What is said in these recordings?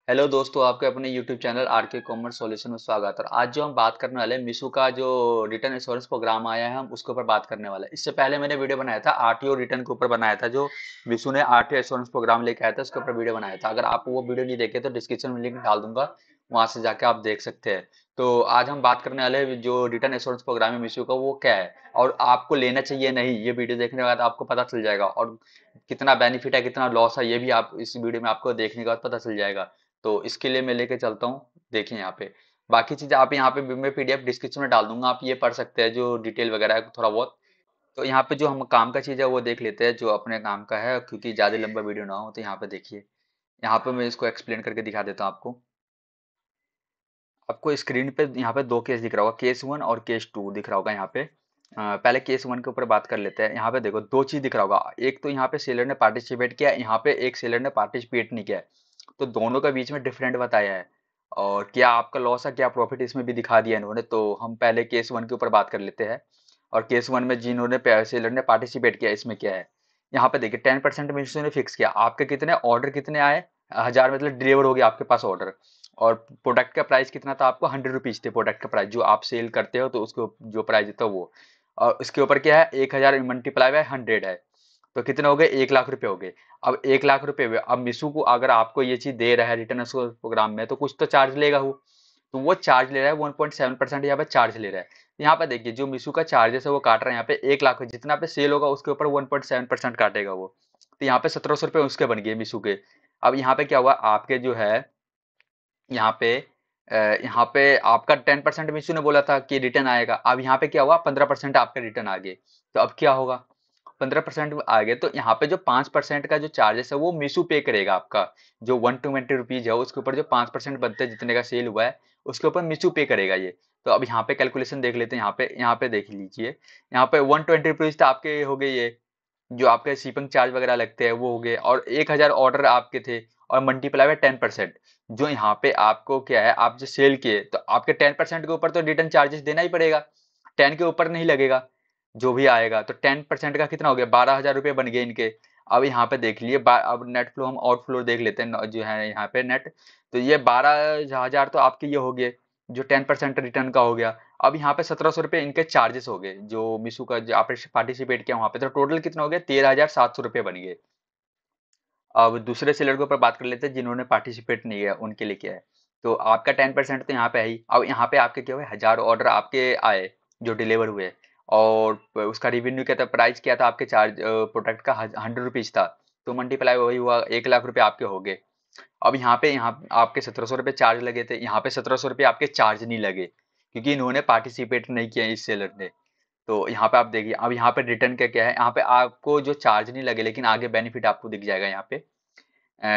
Hello दोस्तों, आपके अपने YouTube channel R K commerce solution में स्वागत है। आज जो हम बात करने वाले हैं मिशू का जो रिटर्न इंश्योरेंस प्रोग्राम आया है, हम उसके ऊपर बात करने वाले हैं। इससे पहले मैंने वीडियो बनाया था आरटीओ रिटर्न के ऊपर बनाया था, जो मिशू ने आरटीओ इंश्योरेंस प्रोग्राम लेके आया था, उसके ऊपर वीडियो बनाया था। अगर आप वो वीडियो नहीं देखे तो डिस्क्रिप्शन में लिंक डाल दूंगा, वहां से जाके आप देख सकते हैं। तो आज हम बात करने वाले हैं जो रिटर्न इंश्योरेंस प्रोग्राम है मिशू का, वो क्या है और आपको लेना चाहिए नहीं, ये वीडियो देखने के बाद आपको पता चल जाएगा। और कितना बेनिफिट है कितना लॉस है ये भी आप इस वीडियो में आपको देखने के बाद पता चल जाएगा। तो इसके लिए मैं लेके चलता हूँ। देखिए यहाँ पे बाकी चीजें आप यहाँ पे मैं पीडीएफ डिस्क्रिप्शन में डाल दूंगा, आप ये पढ़ सकते हैं जो डिटेल वगैरह है थोड़ा बहुत। तो यहाँ पे जो हम काम का चीज है वो देख लेते हैं, जो अपने काम का है, क्योंकि ज्यादा लंबा वीडियो ना हो। तो यहाँ पे देखिए, यहाँ पे मैं इसको एक्सप्लेन करके दिखा देता हूँ आपको। आपको स्क्रीन पे यहाँ पे दो केस दिख रहा होगा, केस वन और केस टू दिख रहा होगा यहाँ पे। पहले केस वन के ऊपर बात कर लेते हैं। यहाँ पे देखो दो चीज दिख रहा होगा, एक तो यहाँ पे सेलर ने पार्टिसिपेट किया, यहाँ पे एक सेलर ने पार्टिसिपेट नहीं किया। तो दोनों के बीच में डिफरेंट बताया है, और क्या आपका लॉस है क्या प्रॉफिट इसमें भी दिखा दिया इन्होंने। तो हम पहले केस वन के ऊपर बात कर लेते हैं। और केस वन में जिन्होंने सेलर ने पार्टिसिपेट किया, इसमें क्या है। यहाँ पे देखिए 10% में ने फिक्स किया, आपके कितने ऑर्डर कितने आए, 1000 मतलब डिलीवर हो गया आपके पास ऑर्डर। और प्रोडक्ट का प्राइस कितना था, आपको 100 रुपीज थे प्रोडक्ट का प्राइस, जो आप सेल करते हो तो उसको जो प्राइस था वो। और उसके ऊपर क्या है, 1000 मल्टीप्लाई बाय 100 है। तो कितने हो गए, 1 लाख रुपए हो गए। अब 1 लाख रुपए हुए, अब मिशू को अगर आपको ये चीज दे रहा है रिटर्न प्रोग्राम में, तो कुछ तो चार्ज लेगा वो। तो वो चार्ज ले रहा है 1.7% यहाँ पे चार्ज ले रहा है। यहाँ पे देखिए जो मिशू का चार्जेस है वो काट रहा है यहाँ पे 1 लाख, जितना पे सेल होगा उसके ऊपर 1.7% काटेगा वो। तो यहाँ पे 1700 रुपये उसके बन गए मिशू के। अब यहाँ पे क्या हुआ, आपके जो है यहाँ पे यहाँ पे आपका 10% मिशू ने बोला था कि रिटर्न आएगा, अब यहाँ पे क्या हुआ 15% आपका रिटर्न आ गए। तो अब क्या होगा, 15% आ गए तो यहाँ पे जो 5% का जो चार्जेस है वो मिशू पे करेगा आपका। जो 120 रुपीज है उसके ऊपर जो 5% बनते हैं, जितने का सेल हुआ है उसके ऊपर मिशू पे करेगा ये। तो अब यहाँ पे कैलकुलेशन देख लेते हैं, यहाँ पे देख लीजिए। यहाँ पे 120 रुपीज तो आपके हो गए ये, जो आपके शिपिंग चार्ज वगैरह लगते हैं वो हो गए, और 1000 ऑर्डर आपके थे, और मल्टीप्लाई बाय 10%। जो यहाँ पे आपको क्या है, आप जो सेल किए तो आपके 10% के ऊपर तो रिटर्न चार्जेस देना ही पड़ेगा, 10 के ऊपर नहीं लगेगा जो भी आएगा। तो 10% का कितना हो गया, 12,000 रुपये बन गए इनके। अब यहाँ पे देख लिए अब नेट फ्लो हम आउटफ्लो देख लेते हैं जो है यहाँ पे नेट। तो ये 12,000 तो आपके ये हो गए, जो 10% रिटर्न का हो गया। अब यहाँ पे 1700 रुपये इनके चार्जेस हो गए, जो मिशू का जो आपने पार्टिसिपेट किया वहां पे, तो टोटल कितना हो गया, 13,700 रुपये बन गए। अब दूसरे सेलर के ऊपर बात कर लेते हैं जिन्होंने पार्टिसिपेट नहीं किया, उनके लिए क्या है। तो आपका 10% तो यहाँ पे है ही। अब यहाँ पे आपके क्या हुए, 1000 ऑर्डर आपके आए जो डिलीवर हुए, और उसका रिवेन्यू क्या था, प्राइस क्या था आपके चार्ज प्रोडक्ट का 100 रुपीज था। तो मल्टीप्लाई वही हुआ, 1 लाख रुपए आपके हो गए। अब यहाँ आपके 1700 रुपये चार्ज लगे थे, यहाँ पे 1700 रुपये आपके चार्ज नहीं लगे, क्योंकि इन्होंने पार्टिसिपेट नहीं किया इस सेलर ने। तो यहाँ पे आप देखिए, अब यहाँ पे रिटर्न का क्या है, यहाँ पे आपको जो चार्ज नहीं लगे, लेकिन आगे बेनिफिट आपको दिख जाएगा यहाँ पे।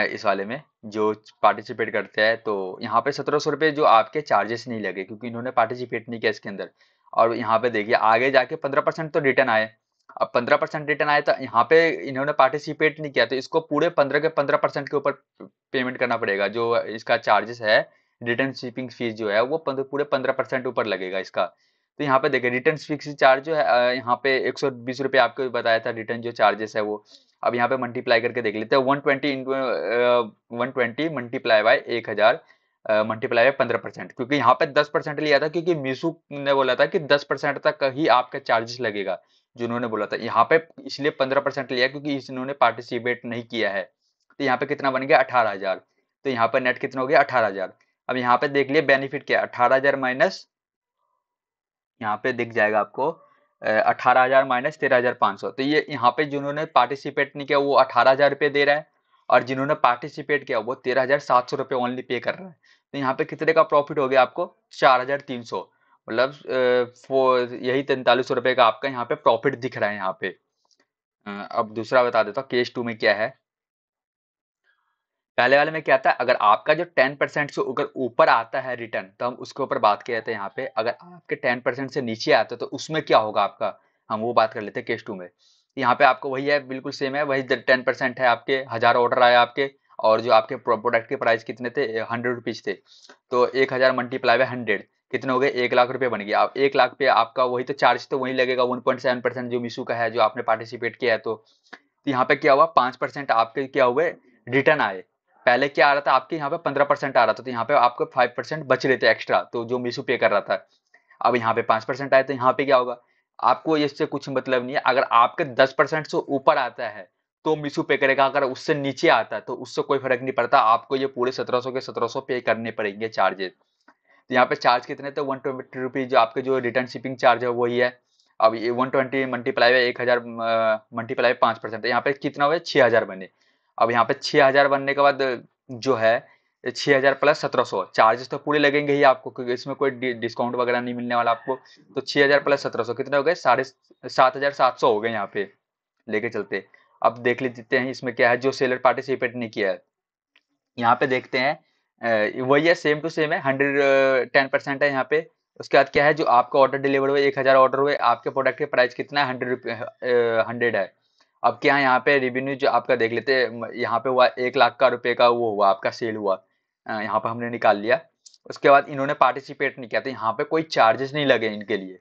इस वाले में जो पार्टिसिपेट करते हैं, तो यहाँ पे 1700 रुपये जो आपके चार्जेस नहीं लगे, क्योंकि इन्होंने पार्टिसिपेट नहीं किया इसके अंदर। और यहाँ पे देखिए आगे जाके 15% तो रिटर्न आए। अब 15% रिटर्न आए तो यहाँ पे इन्होंने पार्टिसिपेट नहीं किया, तो इसको पूरे 15% के ऊपर पेमेंट करना पड़ेगा, जो इसका चार्जेस है। रिटर्न शिपिंग फीस जो है वो पूरे 15% ऊपर लगेगा इसका। तो यहाँ पे देखिए रिटर्न फिक्स चार्ज जो है, यहाँ पे 120 रुपये आपको बताया था रिटर्न जो चार्जेस है वो। अब यहाँ पे मल्टीप्लाई करके देख लेते हैं, 120 मल्टीप्लाई बाय 1000 मल्टीप्लाई बाय 15%, क्योंकि यहाँ पे 10% लिया था, क्योंकि मीशू ने बोला था कि 10% तक ही आपका चार्जेस लगेगा, जो उन्होंने बोला था। यहाँ पे इसलिए 15% लिया क्योंकि इन्होंने पार्टिसिपेट नहीं किया है। तो यहाँ पे कितना बन गया, 18,000। तो यहाँ पे नेट कितना हो गया, 18,000। अब यहाँ पे देख लिए बेनिफिट क्या है, 18,000 माइनस, यहाँ पे दिख जाएगा आपको 18,000 माइनस 13,500। तो ये यहाँ पे जिन्होंने पार्टिसिपेट नहीं किया वो 18,000 रुपये दे रहा है, और जिन्होंने पार्टिसिपेट किया वो 13,700 रुपये ओनली पे कर रहा है। तो यहाँ पे कितने का प्रॉफिट हो गया आपको, 4,300, मतलब यही 4300 रुपये का आपका यहाँ पे प्रॉफिट दिख रहा है यहाँ पे। अब दूसरा बता देता हूँ केस टू में क्या है। पहले वाले में क्या था, अगर आपका जो 10% से अगर ऊपर आता है रिटर्न, तो हम उसके ऊपर बात किए थे यहाँ पे। अगर आपके 10% से नीचे आता है तो उसमें क्या होगा आपका, हम वो बात कर लेते हैं केस टू में। यहाँ पे आपको वही है, बिल्कुल सेम है, वही 10% है आपके, 1000 ऑर्डर आया आपके, और जो आपके प्रोडक्ट के प्राइस कितने थे, 100 रुपीज थे। तो 1000 मल्टीप्लाई बाय 100 कितने हो गए, 1 लाख रुपए बन गया। अब 1 लाख पे आपका वही तो चार्ज तो वही लगेगा, 1.7% जो मिशू का है, जो आपने पार्टिसिपेट किया है। तो यहाँ पे क्या हुआ, 5% आपके क्या हुए, रिटर्न आए। पहले क्या आ रहा था आपके यहाँ पे 15% आ रहा था, तो यहाँ पे आपको 5% बच रहे थे एक्स्ट्रा, तो जो मीशो पे कर रहा था। अब यहाँ पे 5% आए, तो यहाँ पे क्या होगा, आपको इससे कुछ मतलब नहीं है। अगर आपके 10% से ऊपर आता है तो मीशो पे करेगा, अगर उससे नीचे आता है तो उससे कोई फर्क नहीं पड़ता, आपको ये पूरे 1700 के 1700 पे करने पड़ेंगे चार्जेस। तो यहाँ पे चार्ज कितने थे, 120 रुपीज, जो आपके जो रिटर्न शिपिंग चार्ज है वही है। अब ये 120 मल्टीप्लाई है 1000 मल्टीप्लाई 5%, यहाँ पे कितना हुआ, 6000 बने। अब यहाँ पे 6000 बनने के बाद जो है 6000 प्लस 1700 चार्जेस तो पूरे लगेंगे ही आपको, क्योंकि इसमें कोई डिस्काउंट वगैरह नहीं मिलने वाला आपको। तो 6000 प्लस 1700 कितने हो गए, 7700 हो गए यहाँ पे लेके चलते। अब देख लेते हैं इसमें क्या है जो सेलर पार्टिसिपेट नहीं किया है। यहाँ पे देखते हैं वही है, सेम टू सेम है, 110% है यहाँ पे। उसके बाद क्या है, जो आपका ऑर्डर डिलीवर हुए 1000 ऑर्डर हुए, आपके प्रोडक्ट के प्राइस कितना है, 100 है। अब क्या है यहाँ पे रेवेन्यू जो आपका देख लेते हैं, यहाँ पे हुआ 1 लाख का रुपए का वो हुआ आपका सेल हुआ, यहाँ पे हमने निकाल लिया। उसके बाद इन्होंने पार्टिसिपेट नहीं किया, तो यहाँ पे कोई चार्जेस नहीं लगे इनके लिए।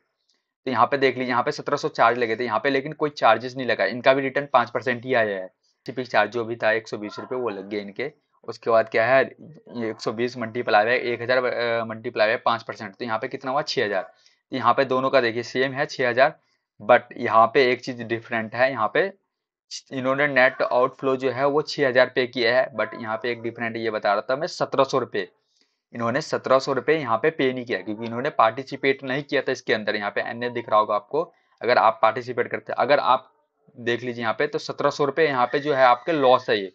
तो यहाँ पे देख लीजिए, यहाँ पे 1700 चार्ज लगे थे यहाँ पे, लेकिन कोई चार्जेस नहीं लगा, इनका भी रिटर्न 5% ही आया है। टिपिक चार्ज जो भी था 120 रुपये वो लग गए इनके। उसके बाद क्या है, ये 120 मल्टीप्लाई है 1000 मल्टीप्लाई है 5%, तो यहाँ पे कितना हुआ, 6000। तो यहाँ पे दोनों का देखिए सेम है 6000, बट यहाँ पे एक चीज डिफरेंट है, यहाँ पे इन्होंने नेट आउटफ्लो जो है वो 6000 पे किया है, बट यहाँ पे एक डिफरेंट ये बता रहा था मैं, 1700 रुपये। इन्होंने 1700 रुपये यहाँ पे पे नहीं किया, क्योंकि इन्होंने पार्टिसिपेट नहीं किया था इसके अंदर। यहाँ पे एन दिख रहा होगा आपको, अगर आप पार्टिसिपेट करते, अगर आप देख लीजिए यहाँ पे, तो 1700 रुपये यहाँ पे जो है आपके लॉस है ये।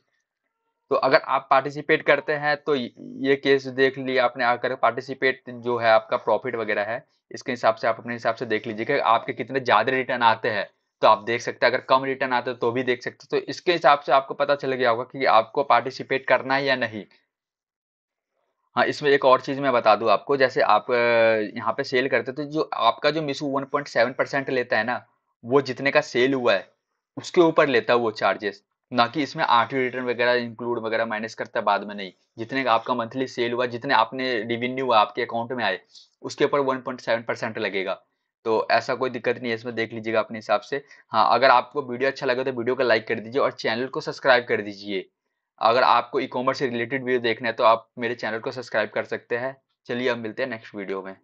तो अगर आप पार्टिसिपेट करते हैं तो ये केस देख लिया आपने, अगर पार्टिसिपेट जो है आपका प्रॉफिट वगैरह है, इसके हिसाब से आप अपने हिसाब से देख लीजिए कि आपके कितने ज्यादा रिटर्न आते हैं, तो आप देख सकते हैं। अगर कम रिटर्न आते हैं तो भी देख सकते हैं, तो इसके हिसाब से आपको पता चल गया होगा कि आपको पार्टिसिपेट करना है या नहीं। हाँ, इसमें एक और चीज मैं बता दूं आपको, जैसे आप यहाँ पे सेल करते तो जो आपका जो मिसू 1.7% लेता है ना, वो जितने का सेल हुआ है उसके ऊपर लेता है वो चार्जेस, ना कि इसमें आरटीओ रिटर्न वगैरह इंक्लूड वगैरह माइनस करता है बाद में, नहीं। जितने का आपका मंथली सेल हुआ, जितने आपने रिवेन्यू आपके अकाउंट में आए, उसके ऊपर 1.7% लगेगा। तो ऐसा कोई दिक्कत नहीं है इसमें, देख लीजिएगा अपने हिसाब से। हाँ, अगर आपको वीडियो अच्छा लगे तो वीडियो को लाइक कर दीजिए और चैनल को सब्सक्राइब कर दीजिए। अगर आपको ई कॉमर्स से रिलेटेड वीडियो देखना है तो आप मेरे चैनल को सब्सक्राइब कर सकते हैं। चलिए अब मिलते हैं नेक्स्ट वीडियो में।